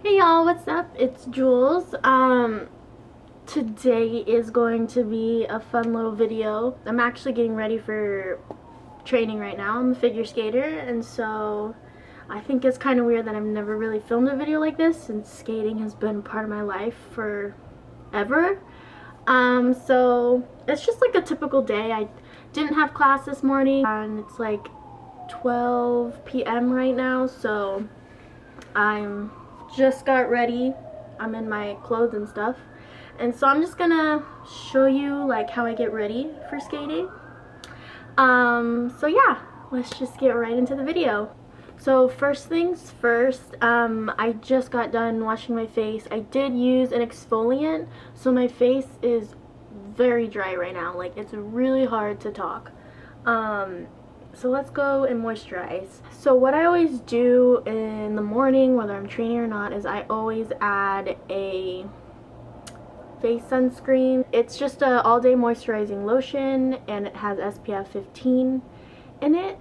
Hey y'all, what's up? It's Jules. Today is going to be a fun little video. I'm actually getting ready for training right now. I'm a figure skater, and so I think it's kind of weird that I've never really filmed a video like this since skating has been part of my life forever. So it's just like a typical day. I didn't have class this morning, and it's like 12 p.m. right now, so I'm just got ready. I'm in my clothes and stuff, and so I'm just gonna show you like how I get ready for skating. So yeah, let's just get right into the video. So first things first, I just got done washing my face. I did use an exfoliant, so my face is very dry right now. Like, it's really hard to talk. So let's go and moisturize. So what I always do in the morning, whether I'm training or not, is I always add a face sunscreen. It's just a all-day moisturizing lotion, and it has SPF 15 in it.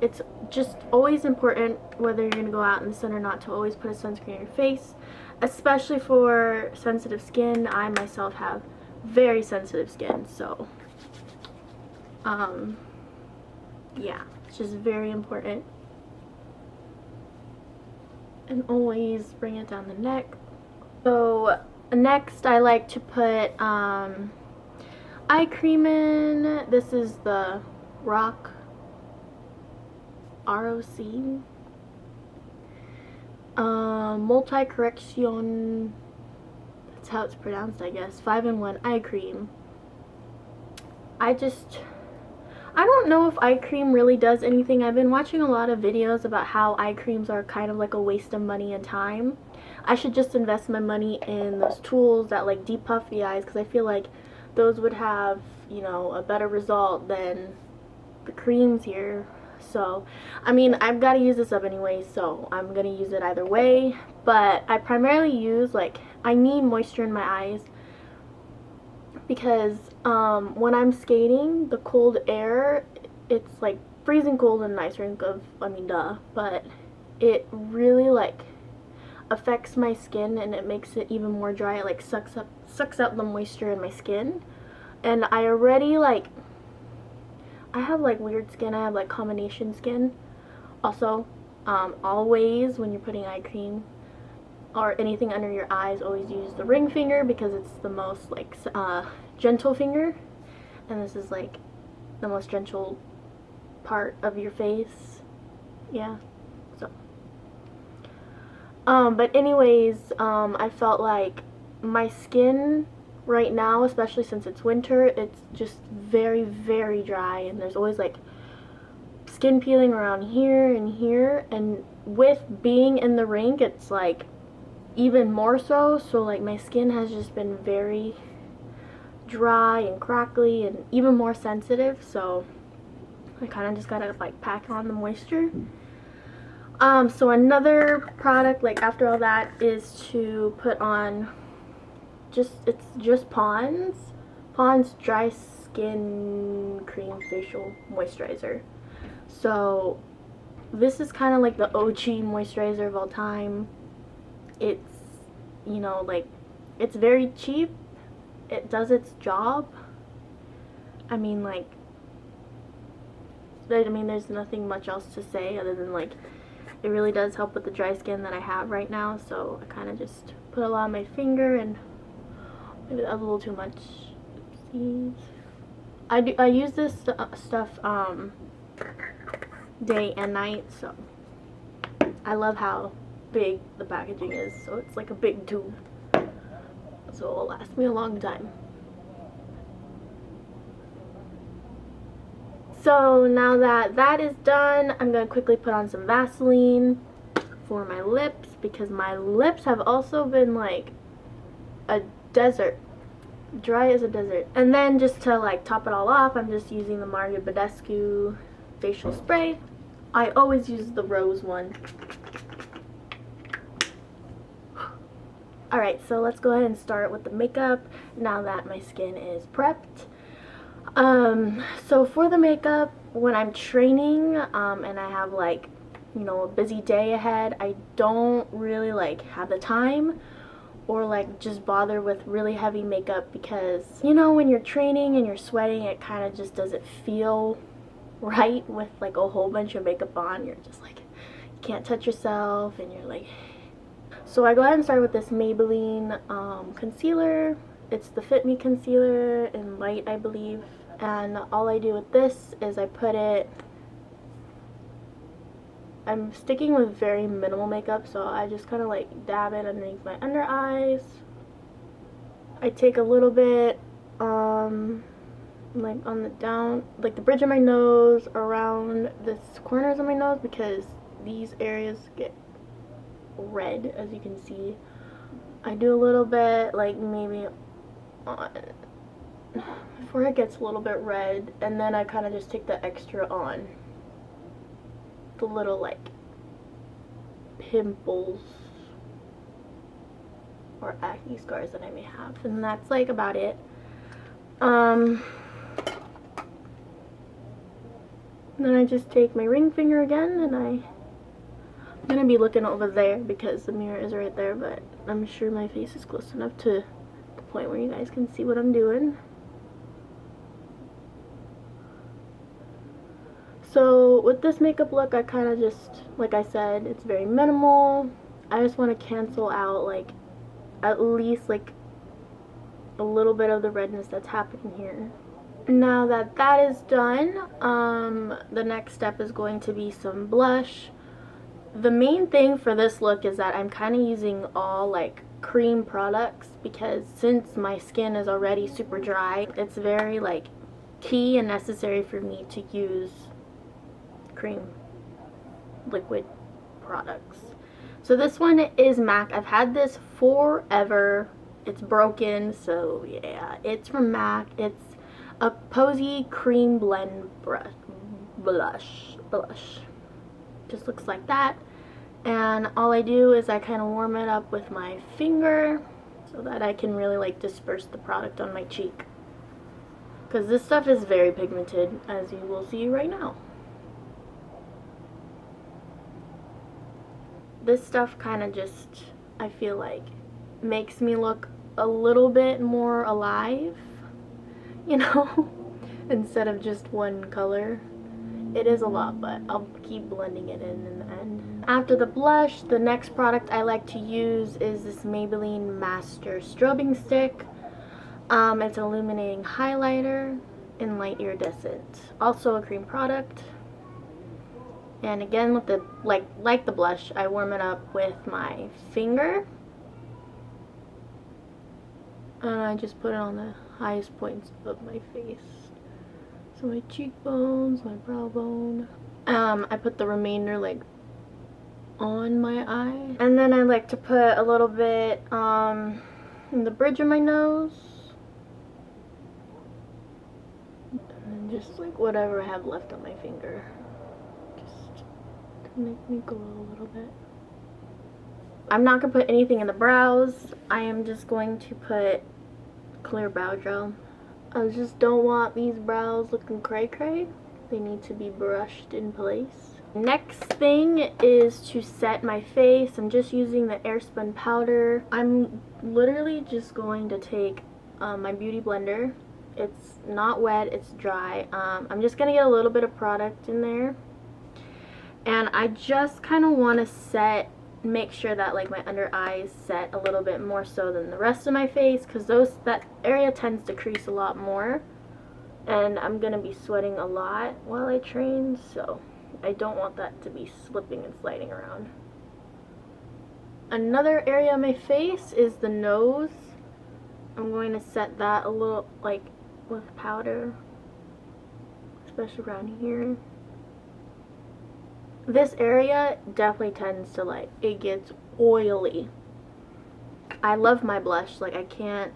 It's just always important, whether you're gonna go out in the sun or not, to always put a sunscreen on your face, especially for sensitive skin. I myself have very sensitive skin, so yeah, it's just very important. And always bring it down the neck. So next I like to put eye cream in. This is the ROC multi-correction, that's how it's pronounced, I guess, 5-in-1 eye cream. I don't know if eye cream really does anything. I've been watching a lot of videos about how eye creams are kind of like a waste of money and time. I should just invest my money in those tools that like depuff the eyes, because I feel like those would have, you know, a better result than the creams here. So, I mean, I've got to use this up anyway, so I'm going to use it either way. But I primarily use, like, I need moisture in my eyes, because when I'm skating, the cold air, it's like freezing cold in an ice rink I mean, duh, but it really like affects my skin, and it makes it even more dry. It like sucks up the moisture in my skin, and I already like, I have like weird skin. I have like combination skin. Also, always when you're putting eye cream or anything under your eyes, always use the ring finger, because it's the most like gentle finger, and this is like the most gentle part of your face. Yeah, so but anyways, I felt like my skin right now, especially since it's winter, it's just very, very dry, and there's always like skin peeling around here and here, and with being in the rink, it's like even more so. So like my skin has just been very dry and crackly and even more sensitive, so I kind of just gotta like pack on the moisture. So another product like after all that is to put on it's just Pond's dry skin cream facial moisturizer. So this is kind of like the OG moisturizer of all time. It's, you know, like, it's very cheap. It does its job. I mean, like, there's nothing much else to say other than, like, it really does help with the dry skin that I have right now. So I kind of just put a lot on my finger, and maybe that was a little too much. Oopsies. I use this stuff day and night, so I love how big the packaging is. So it's like a big tube, so it'll last me a long time. So now that that is done, I'm going to quickly put on some Vaseline for my lips, because my lips have also been like a desert, dry as a desert. And then just to like top it all off, I'm just using the Mario Badescu facial spray. I always use the rose one. Alright, so let's go ahead and start with the makeup now that my skin is prepped. So for the makeup, when I'm training and I have like you know, a busy day ahead, I don't really like have the time or like just bother with really heavy makeup, because you know, when you're training and you're sweating, it kind of just doesn't feel right with like a whole bunch of makeup on. You're just like, you can't touch yourself and you're like. So I go ahead and start with this Maybelline concealer. It's the Fit Me concealer in light, I believe, and all I do with this is I put it, I'm sticking with very minimal makeup, so I just kind of like dab it underneath my under eyes. I take a little bit like on the down, like the bridge of my nose, around the corners of my nose, because these areas get red, as you can see. I do a little bit like maybe on before it gets a little bit red, and then I kind of just take the extra on the little like pimples or acne scars that I may have, and that's like about it. Then I just take my ring finger again, and I'm gonna be looking over there because the mirror is right there, but I'm sure my face is close enough to the point where you guys can see what I'm doing. So with this makeup look, I kind of just, like I said, it's very minimal. I just want to cancel out like at least like a little bit of the redness that's happening here. Now that that is done, the next step is going to be some blush. The main thing for this look is that I'm kind of using all like cream products, because since my skin is already super dry, it's very like key and necessary for me to use cream liquid products. So this one is MAC. I've had this forever. It's broken, so yeah, it's from MAC. It's a Posy Cream Blend blush. Just looks like that, and all I do is I kind of warm it up with my finger so that I can really like disperse the product on my cheek, because this stuff is very pigmented, as you will see right now. This stuff kind of just, I feel like, makes me look a little bit more alive, you know, instead of just one color. It is a lot, but I'll keep blending it in the end. After the blush, the next product I like to use is this Maybelline Master Strobing Stick. It's an illuminating highlighter in light iridescent. Also a cream product. And again, with the like the blush, I warm it up with my finger. And I just put it on the highest points of my face. So my cheekbones, my brow bone. I put the remainder like on my eye. And then I like to put a little bit in the bridge of my nose. And then just like whatever I have left on my finger. Just to make me glow a little bit. I'm not going to put anything in the brows. I am just going to put clear brow gel. I just don't want these brows looking cray-cray. They need to be brushed in place. Next thing is to set my face. I'm just using the Airspun powder. I'm literally just going to take my beauty blender. It's not wet, it's dry. I'm just going to get a little bit of product in there. And I just kind of want to make sure that like my under eyes set a little bit more so than the rest of my face, because that area tends to crease a lot more, and I'm gonna be sweating a lot while I train, so I don't want that to be slipping and sliding around. Another area of my face is the nose. I'm going to set that a little like with powder, especially around here. This area definitely tends to like, it gets oily. I love my blush, like I can't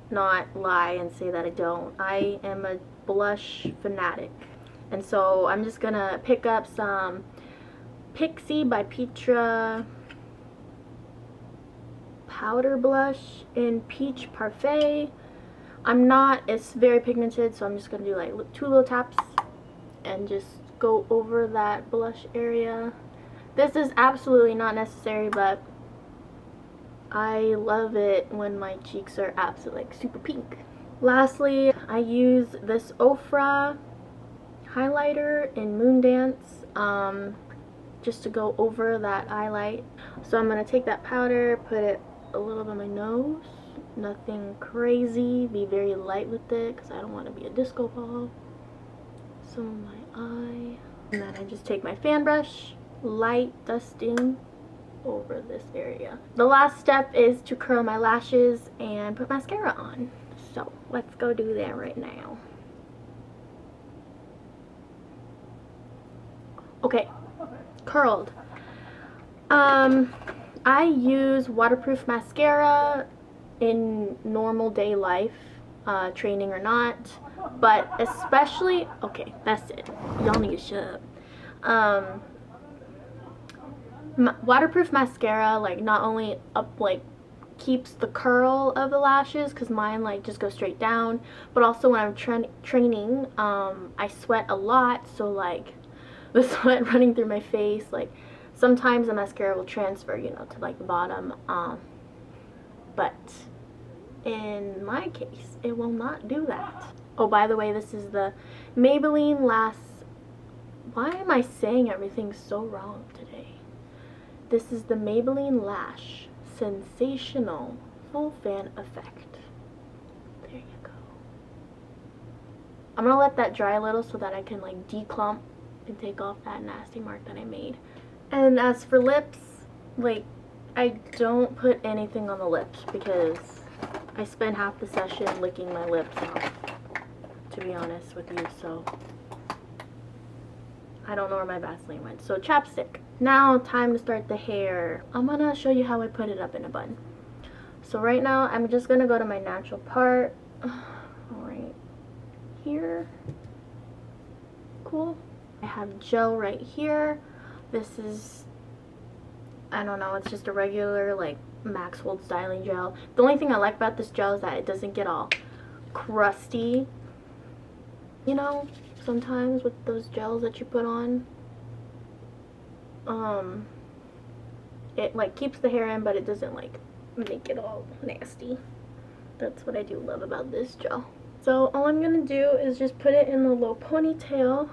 not lie and say that I don't. I am a blush fanatic. And so I'm just gonna pick up some Pixie by Petra powder blush in Peach Parfait. It's very pigmented, so I'm just gonna do like 2 little taps and just go over that blush area. This is absolutely not necessary, but I love it when my cheeks are absolutely like super pink. Lastly, I use this Ofra highlighter in Moondance just to go over that highlight. So I'm going to take that powder, put it a little bit on my nose. Nothing crazy. Be very light with it because I don't want to be a disco ball. Some of my eye. And then I just take my fan brush, light dusting over this area. The last step is to curl my lashes and put mascara on. So let's go do that right now. Okay, curled. I use waterproof mascara in normal day life, training or not, but especially, okay, that's it. Y'all need to shut up. Waterproof mascara, like, not only keeps the curl of the lashes, because mine like just go straight down, but also when I'm training, I sweat a lot, so like the sweat running through my face, like sometimes the mascara will transfer, you know, to like the bottom, but in my case it will not do that. Oh, by the way, this is the Maybelline Lash. Why am I saying everything so wrong today? This is the Maybelline Lash Sensational Full Fan Effect. There you go. I'm gonna let that dry a little so that I can like declump and take off that nasty mark that I made. And as for lips, like, I don't put anything on the lips because I spend half the session licking my lips off, to be honest with you, so I don't know where my Vaseline went. So chapstick. Now time to start the hair. I'm gonna show you how I put it up in a bun. So right now I'm just gonna go to my natural part right here. Cool. I have gel right here. This is, I don't know, it's just a regular like Maxwell styling gel. The only thing I like about this gel is that it doesn't get all crusty, you know, sometimes with those gels that you put on. It like keeps the hair in, but it doesn't like make it all nasty. That's what I do love about this gel. So all I'm gonna do is just put it in the low ponytail.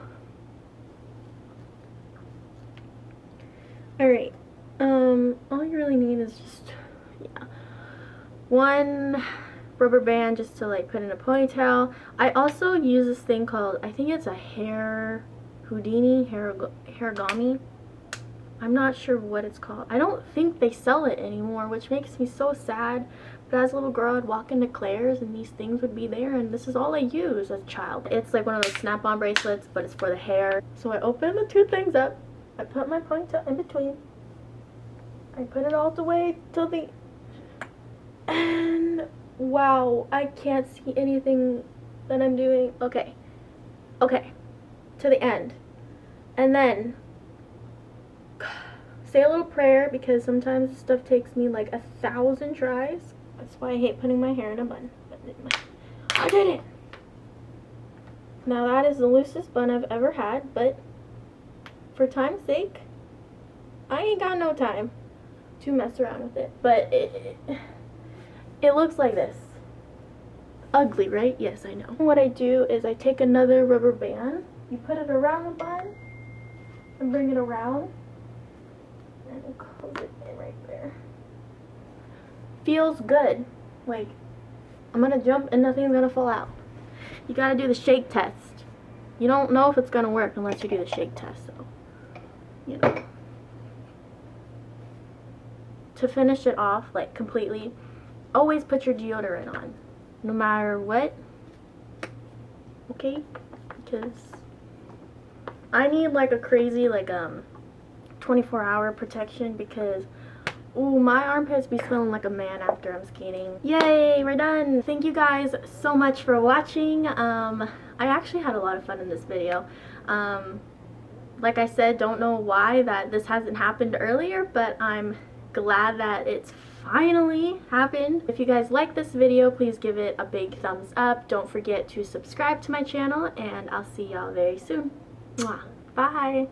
Alright, all you really need is just, yeah, one rubber band just to like put in a ponytail. I also use this thing called, I think it's a hair Houdini, hairgami. I'm not sure what it's called. I don't think they sell it anymore, which makes me so sad. But as a little girl, I'd walk into Claire's and these things would be there, and this is all I used as a child. It's like one of those snap-on bracelets, but it's for the hair. So I open the two things up. I put my ponytail in between. I put it all the way till the end. Wow, I can't see anything that I'm doing. Okay. Okay. To the end. And then say a little prayer, because sometimes this stuff takes me like 1,000 tries. That's why I hate putting my hair in a bun. But I did it! Now that is the loosest bun I've ever had, but for time's sake, I ain't got no time to mess around with it. But it looks like this. Ugly, right? Yes, I know. What I do is I take another rubber band, you put it around the bun, and bring it around, and close it in right there. Feels good. Like, I'm gonna jump and nothing's gonna fall out. You gotta do the shake test. You don't know if it's gonna work unless you do the shake test, so, you know. To finish it off, like, completely, always put your deodorant on, no matter what, okay? Because I need, like, a crazy, like, 24-hour protection, because ooh, my armpits be smelling like a man after I'm skating. Yay, we're done. Thank you guys so much for watching. I actually had a lot of fun in this video. Like I said, don't know why that this hasn't happened earlier, but I'm glad that it's finally happened. If you guys like this video, please give it a big thumbs up. Don't forget to subscribe to my channel, and I'll see y'all very soon. Mwah. Bye.